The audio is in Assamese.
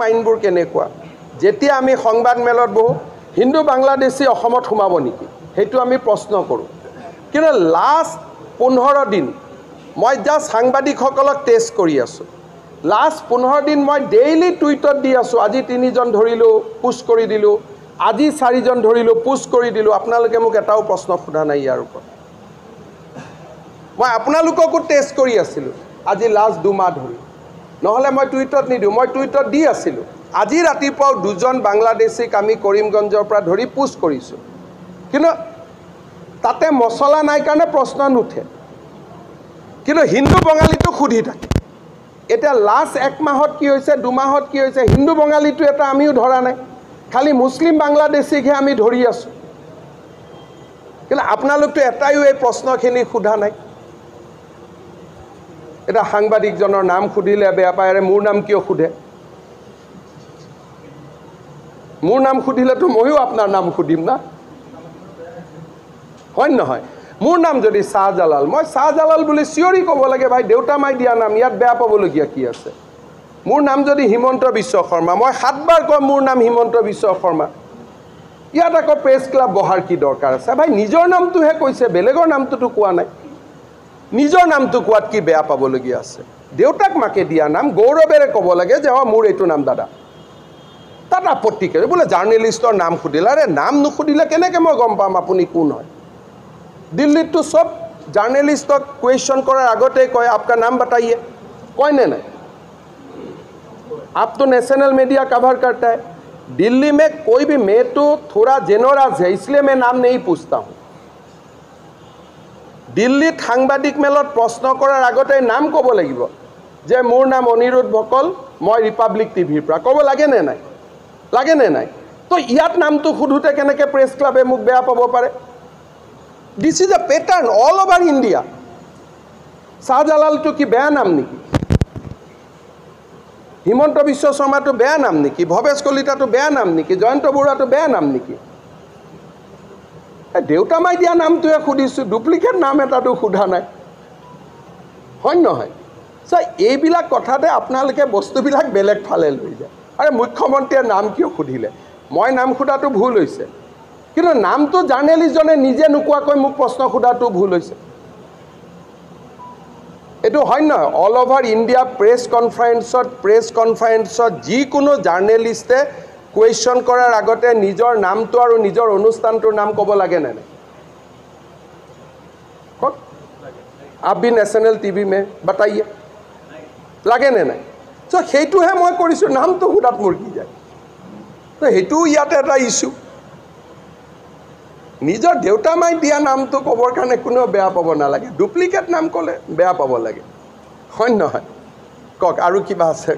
মাইনবোৰ কেনেকুৱা যেতিয়া আমি সংবাদ মেলত বহু হিন্দু বাংলাদেশী অসমত সোমাব নেকি সেইটো আমি প্ৰশ্ন কৰোঁ কিন্তু লাষ্ট 15 দিন মই জাস্ট সাংবাদিকসকলক টেষ্ট কৰি আছো লাষ্ট 15 দিন মই ডেইলি টুইটত দি আছো আজি 3 জন ধৰিলো পোষ্ট কৰি দিলো আজি 4 জন ধৰিলো পোষ্ট কৰি দিলো আপোনালোকে মোক এটাও প্ৰশ্ন সোধা নাই ইয়াৰ ওপৰত মই আপোনালোককো টেষ্ট কৰি আছিলো আজি লাষ্ট 2 মাহ ধৰি নহলে মই টুইটত নিদিও মই টুইটত দি আছিলো আজি ৰাতিপুৱা 2 জন বাংলাদেশীক আমি কৰিমগঞ্জৰ পৰা ধৰি পোষ্ট কৰিছো কিন্তু তাতে মছলা নাই কাৰণে প্ৰশ্ন নুঠে কিন্তু হিন্দু বঙালীটো খুধি থাকে এটা লাষ্ট 1 মাহত কি হৈছে 2 মাহত কি হৈছে হিন্দু বঙালীটো এটা আমিও ধৰা নাই খালি মুসলিম বাংলাদেশীকহে আমি ধৰি আছো কিন্তু আপোনালোকটো এটাইও এই প্ৰশ্নখিনি খুধা নাই এটা সাংবাদিকজনৰ নাম খুদিলে বেয়া পায়ৰে মোৰ নাম কিয় খুদে মোৰ নাম খুদিলেতো মইও আপোনাৰ নাম খুদিম না হয় নহয় মোৰ নাম যদি শাহজালাল মই শাহজালাল বুলি চিঞৰি ক'ব লাগে ভাই দেউতা মাই দিয়া নাম ইয়াত বেয়া পাবলগীয়া কি আছে মোৰ নাম যদি হিমন্ত বিশ্ব শৰ্মা মই 7 বাৰ কম মোৰ নাম হিমন্ত বিশ্ব শৰ্মা ইয়াত আকৌ প্ৰেছ ক্লাব বহাৰ কি দৰকাৰ আছে ভাই নিজৰ নামটোহে কৈছে বেলেগৰ নামটোতো কোৱা নাই নিজৰ নামটো কোৱাত কি বেয়া পাবলগীয়া আছে দেউতাক মাকে দিয়া নাম গৌৰৱেৰে ক'ব লাগে যে মোৰ এইটো নাম দাদা তাত আপত্তি কৰে বোলে জাৰ্নেলিষ্টৰ নাম খুদিলে আৰে নাম নুখুদিলে কেনেকৈ মই গম পাম আপুনি কোন হয় दिल्ली तो सब जर्नलिस्ट क्वेश्चन करार आगते कय आपका नाम बताइए कोई नहीं आप तो नेशनल मीडिया कवर करता है दिल्ली में कोई भी मैं तो थोड़ा जेनरस है इसलिए मैं नाम नहीं पूछता हूँ दिल्ली सांबादिक मेलत प्रश्न करार आगते नाम कब लगिब जे मोर नाम अनिरुद्ध भकल मैं रिपाब्लिक टीभीर পৰা कब लागे ने नाई तो इयात नाम तो खुदुते केनेके प्रेस क्लाबे मुक बेया पाब पारे This is a pattern all over India. Shahjalal to ki beya naam niki. Himanta Biswa Sharma to beya naam niki. Bhavesh Kolita to beya naam niki. Jayanta Bora to beya naam niki. Deuta mai dia naam to khudhisu duplicate naam eta to khudha nai. Hoy nohoy. So ei bilak kothate apnaloke bostu bilak belek phale loi jay. Are mukhyamantrir naam kiyo khudhile. Moi naam khudha to bhul hoise. কিন্তু নাম তো জার্নালিস্ট জনে নিজে নুকুৱাকৈ মোক প্ৰশ্ন খুদাটো ভুল হৈছে এটো হয় না অল ওভাৰ ইন্ডিয়া প্ৰেস কনফাৰেন্সত যিকোনো জাৰ্নালিস্টে কোয়েশ্চন কৰাৰ আগতে নিজৰ নামটো আৰু নিজৰ অনুষ্ঠানটোৰ নাম ক'ব লাগে না কওক आप भी नेशनल टीवी में बताइए লাগে না নাই সো সেইটোহে মই কৰিছো নামটো খুদাত মোৰ কি যায় তো হেতু ইয়াতে এটা ইস্যু নিজৰ দেউতা মাই দিয়া নামটো কবৰ কাৰণে কোনো বেয়া পাব নালাগে ডুপ্লিকেট নাম ক'লে বেয়া পাব লাগে হয় নহয় কক আৰু কিবা আছে